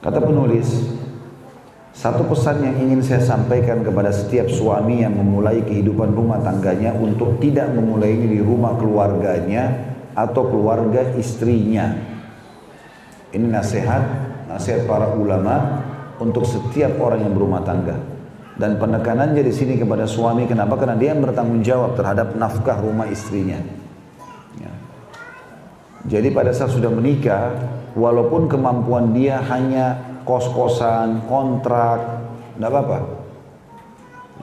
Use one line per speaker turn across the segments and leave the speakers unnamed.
Kata penulis, satu pesan yang ingin saya sampaikan kepada setiap suami yang memulai kehidupan rumah tangganya untuk tidak memulai ini di rumah keluarganya atau keluarga istrinya. Ini nasihat para ulama untuk setiap orang yang berumah tangga. Dan penekanannya di sini kepada suami, kenapa? Karena dia bertanggung jawab terhadap nafkah rumah istrinya. Ya. Jadi pada saat sudah menikah, walaupun kemampuan dia hanya kos-kosan, kontrak, tidak apa-apa.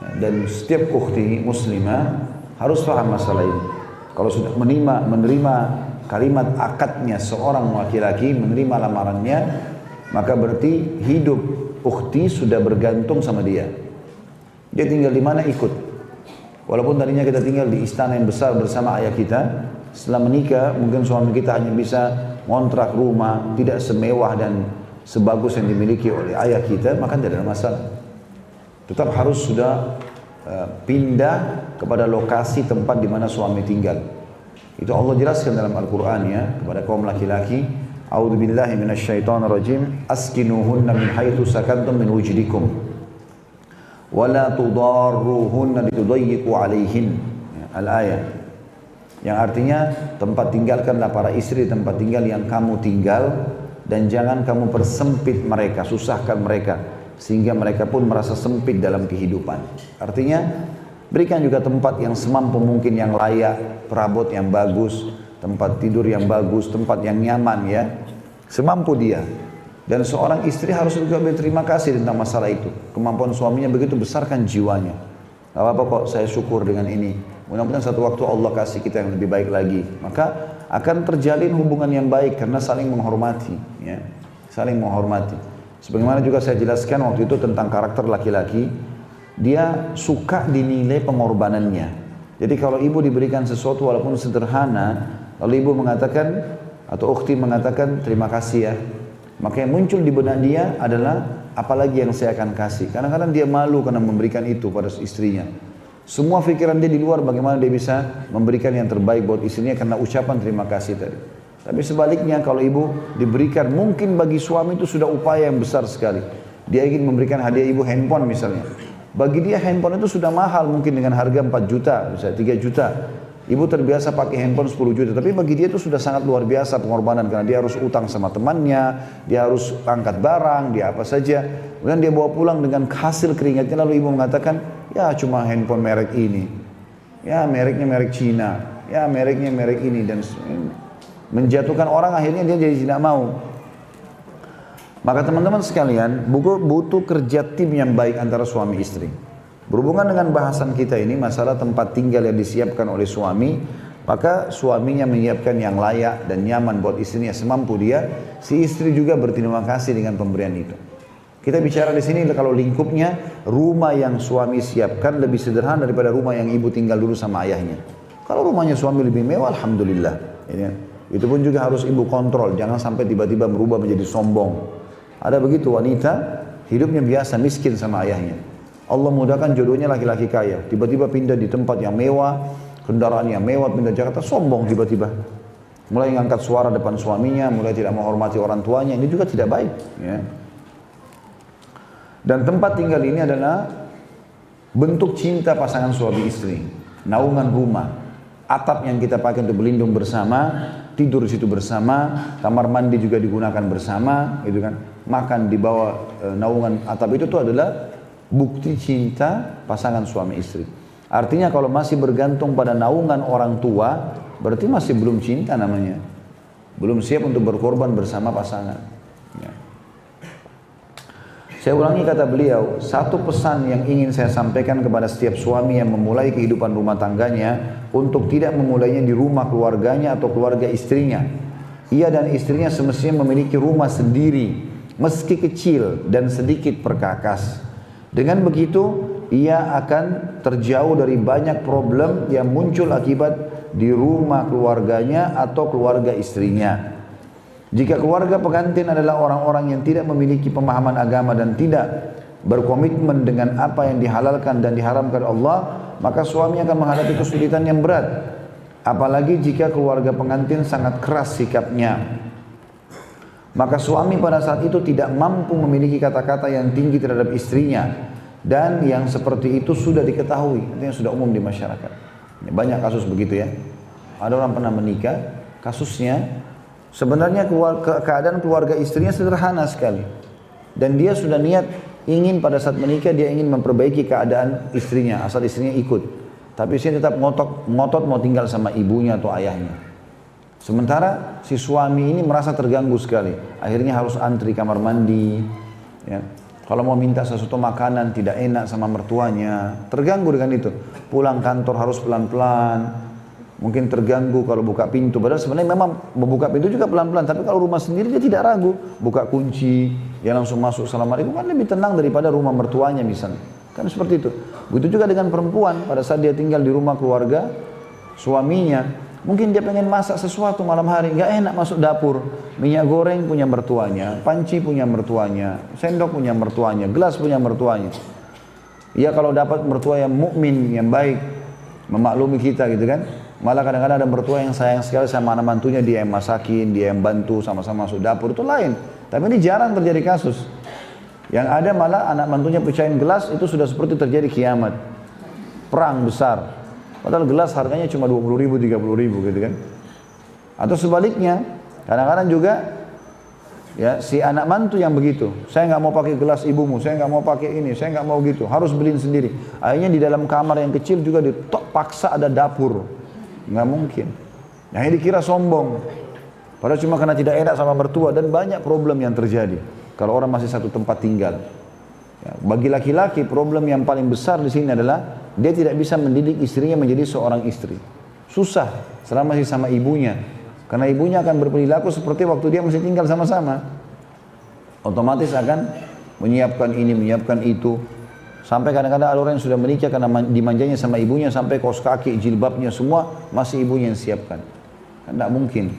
Ya, dan setiap ukhti muslimah harus paham masalah ini. Kalau sudah menerima kalimat akadnya seorang laki-laki, menerima lamarannya, maka berarti hidup ukhti sudah bergantung sama dia. Dia tinggal di mana ikut. Walaupun tadinya kita tinggal di istana yang besar bersama ayah kita, setelah menikah mungkin suami kita hanya bisa ngontrak rumah, tidak semewah dan sebagus yang dimiliki oleh ayah kita, maka tidak ada masalah. Tetap harus sudah pindah kepada lokasi tempat di mana suami tinggal. Itu Allah jelaskan dalam Al-Quran ya, kepada kaum laki-laki, A'udzubillahi minasyaitonirrajim, askinuhunna min haitsu sakantum min wujdikum. Wala tudarruhunna litudayyiqu alaihin. Al-ayat. Yang artinya tempat tinggalkanlah para istri tempat tinggal yang kamu tinggal dan jangan kamu persempit mereka, susahkan mereka sehingga mereka pun merasa sempit dalam kehidupan. Artinya berikan juga tempat yang semampu mungkin, yang layak, perabot yang bagus, tempat tidur yang bagus, tempat yang nyaman ya, semampu dia. Dan seorang istri harus juga berterima kasih tentang masalah itu. Kemampuan suaminya begitu besarkan jiwanya. Gak apa-apa kok, saya syukur dengan ini. Mudah-mudahan satu waktu Allah kasih kita yang lebih baik lagi. Maka akan terjalin hubungan yang baik karena saling menghormati. Ya. Saling menghormati. Sebagaimana juga saya jelaskan waktu itu tentang karakter laki-laki. Dia suka dinilai pengorbanannya. Jadi kalau ibu diberikan sesuatu walaupun sederhana, lalu ibu mengatakan atau ukhti mengatakan terima kasih ya. Maka yang muncul di benak dia adalah apalagi yang saya akan kasih. Kadang-kadang dia malu karena memberikan itu pada istrinya. Semua pikiran dia di luar bagaimana dia bisa memberikan yang terbaik buat istrinya karena ucapan terima kasih tadi. Tapi sebaliknya kalau ibu diberikan, mungkin bagi suami itu sudah upaya yang besar sekali. Dia ingin memberikan hadiah ibu handphone misalnya. Bagi dia handphone itu sudah mahal, mungkin dengan harga 4 juta, misalnya 3 juta. Ibu terbiasa pakai handphone 10 juta, tapi bagi dia itu sudah sangat luar biasa pengorbanan karena dia harus utang sama temannya, dia harus angkat barang, dia apa saja. Kemudian dia bawa pulang dengan hasil keringatnya, lalu ibu mengatakan, ya cuma handphone merek ini, ya mereknya merek Cina, ya mereknya merek ini, dan menjatuhkan orang, akhirnya dia jadi tidak mau. Maka teman-teman sekalian, butuh kerja tim yang baik antara suami istri. Berhubungan dengan bahasan kita ini, masalah tempat tinggal yang disiapkan oleh suami, maka suaminya menyiapkan yang layak dan nyaman buat istrinya semampu dia, si istri juga berterima kasih dengan pemberian itu. Kita bicara di sini kalau lingkupnya, rumah yang suami siapkan lebih sederhana daripada rumah yang ibu tinggal dulu sama ayahnya. Kalau rumahnya suami lebih mewah, alhamdulillah. Itu pun juga harus ibu kontrol, jangan sampai tiba-tiba berubah menjadi sombong. Ada begitu wanita, hidupnya biasa, miskin sama ayahnya. Allah mudahkan jodohnya laki-laki kaya, tiba-tiba pindah di tempat yang mewah, kendaraan yang mewah, pindah Jakarta, sombong tiba-tiba. Mulai ngangkat suara depan suaminya, mulai tidak menghormati orang tuanya, ini juga tidak baik. Ya. Dan tempat tinggal ini adalah bentuk cinta pasangan suami istri, naungan rumah, atap yang kita pakai untuk berlindung bersama, tidur di situ bersama, kamar mandi juga digunakan bersama, gitu kan. Makan di bawah naungan atap itu tuh adalah bukti cinta pasangan suami istri. Artinya kalau masih bergantung pada naungan orang tua, berarti masih belum cinta namanya. Belum siap untuk berkorban bersama pasangan. Ya. Saya ulangi kata beliau, satu pesan yang ingin saya sampaikan kepada setiap suami yang memulai kehidupan rumah tangganya untuk tidak memulainya di rumah keluarganya atau keluarga istrinya. Ia dan istrinya semestinya memiliki rumah sendiri, meski kecil dan sedikit perkakas. Dengan begitu, ia akan terjauh dari banyak problem yang muncul akibat di rumah keluarganya atau keluarga istrinya. Jika keluarga pengantin adalah orang-orang yang tidak memiliki pemahaman agama dan tidak berkomitmen dengan apa yang dihalalkan dan diharamkan Allah, maka suami akan menghadapi kesulitan yang berat. Apalagi jika keluarga pengantin sangat keras sikapnya. Maka suami pada saat itu tidak mampu memiliki kata-kata yang tinggi terhadap istrinya, dan yang seperti itu sudah diketahui, artinya sudah umum di masyarakat. Banyak kasus begitu ya. Ada orang pernah menikah, kasusnya sebenarnya keadaan keluarga istrinya sederhana sekali, dan dia sudah niat ingin pada saat menikah dia ingin memperbaiki keadaan istrinya, asal istrinya ikut. Tapi istrinya tetap ngotot mau tinggal sama ibunya atau ayahnya. Sementara si suami ini merasa terganggu sekali, akhirnya harus antri kamar mandi, ya. Kalau mau minta sesuatu makanan tidak enak sama mertuanya, terganggu dengan itu. Pulang kantor harus pelan-pelan, mungkin terganggu kalau buka pintu. Padahal sebenarnya memang membuka pintu juga pelan-pelan, tapi kalau rumah sendiri dia tidak ragu, buka kunci, dia langsung masuk assalamualaikum, kan lebih tenang daripada rumah mertuanya misalnya. Kan seperti itu. Begitu juga dengan perempuan, pada saat dia tinggal di rumah keluarga suaminya, mungkin dia pengen masak sesuatu malam hari, nggak enak masuk dapur. Minyak goreng punya mertuanya, panci punya mertuanya, sendok punya mertuanya, gelas punya mertuanya. Ya kalau dapat mertua yang mukmin, yang baik, memaklumi kita gitu kan. Malah kadang-kadang ada mertua yang sayang sekali sama anak mantunya, dia yang masakin, dia yang bantu, sama-sama masuk dapur, itu lain. Tapi ini jarang terjadi kasus. Yang ada malah anak mantunya pecahin gelas, itu sudah seperti terjadi kiamat. Perang besar. Padahal gelas harganya cuma 20 ribu, 30 ribu gitu kan. Atau sebaliknya, kadang-kadang juga ya si anak mantu yang begitu. Saya nggak mau pakai gelas ibumu, saya nggak mau pakai ini, saya nggak mau gitu. Harus beliin sendiri. Akhirnya di dalam kamar yang kecil juga paksa ada dapur. Nggak mungkin. Nah ini dikira sombong. Padahal cuma karena tidak enak sama mertua, dan banyak problem yang terjadi kalau orang masih satu tempat tinggal. Ya, bagi laki-laki problem yang paling besar di sini adalah dia tidak bisa mendidik istrinya menjadi seorang istri. Susah selama masih sama ibunya. Karena ibunya akan berperilaku seperti waktu dia masih tinggal sama-sama. Otomatis akan menyiapkan ini, menyiapkan itu. Sampai kadang-kadang ada orang yang sudah menikah karena dimanjanya sama ibunya, sampai kaos kaki, jilbabnya semua masih ibunya yang siapkan. Kan tidak mungkin.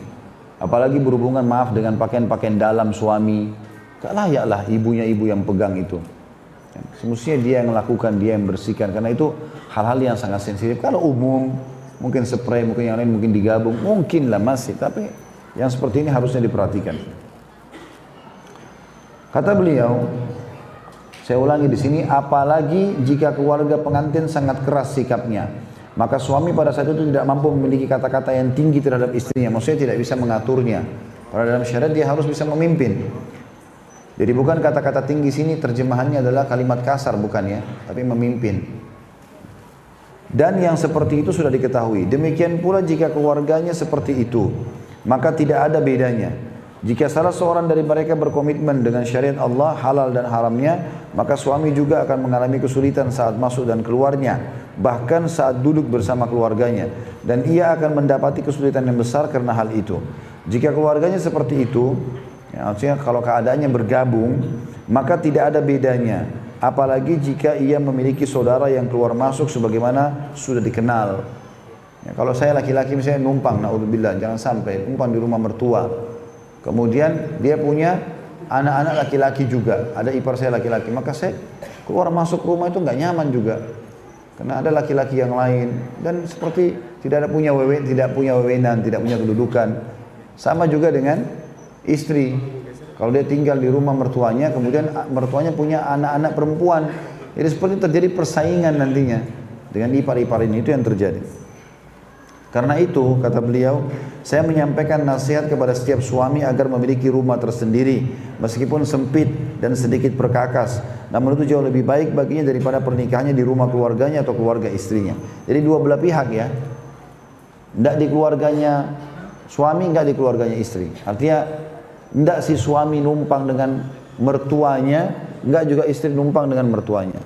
Apalagi berhubungan maaf dengan pakaian-pakaian dalam suami. Gak layaklah ibunya ibu yang pegang itu. Semestinya dia yang melakukan, dia yang bersihkan, karena itu hal-hal yang sangat sensitif. Kalau umum, mungkin spray, mungkin yang lain mungkin digabung, mungkin lah masih, tapi yang seperti ini harusnya diperhatikan. Kata beliau, saya ulangi di sini, apalagi jika keluarga pengantin sangat keras sikapnya, maka suami pada saat itu tidak mampu memiliki kata-kata yang tinggi terhadap istrinya, maksudnya tidak bisa mengaturnya. Karena dalam syariat dia harus bisa memimpin. Jadi bukan kata-kata tinggi sini terjemahannya adalah kalimat kasar, bukan ya, tapi memimpin. Dan yang seperti itu sudah diketahui. Demikian pula jika keluarganya seperti itu, maka tidak ada bedanya. Jika salah seorang dari mereka berkomitmen dengan syariat Allah, halal dan haramnya, maka suami juga akan mengalami kesulitan saat masuk dan keluarnya, bahkan saat duduk bersama keluarganya. Dan ia akan mendapati kesulitan yang besar karena hal itu. Jika keluarganya seperti itu, ya, artinya kalau keadaannya bergabung, maka tidak ada bedanya. Apalagi jika ia memiliki saudara yang keluar masuk sebagaimana sudah dikenal. Ya, kalau saya laki-laki misalnya numpang, naudzubillah, jangan sampai numpang di rumah mertua. Kemudian dia punya anak-anak laki-laki juga, ada ipar saya laki-laki, maka saya keluar masuk rumah itu nggak nyaman juga. Karena ada laki-laki yang lain, dan seperti tidak punya wewenang, tidak punya kedudukan. Sama juga dengan istri, kalau dia tinggal di rumah mertuanya, kemudian mertuanya punya anak-anak perempuan, jadi seperti terjadi persaingan nantinya dengan ipar-ipar ini, itu yang terjadi. Karena itu, kata beliau, saya menyampaikan nasihat kepada setiap suami agar memiliki rumah tersendiri, meskipun sempit dan sedikit perkakas, namun itu jauh lebih baik baginya daripada pernikahannya di rumah keluarganya atau keluarga istrinya. Jadi dua belah pihak ya, tidak di keluarganya suami, tidak di keluarganya istri. Artinya tidak si suami numpang dengan mertuanya, enggak juga istri numpang dengan mertuanya.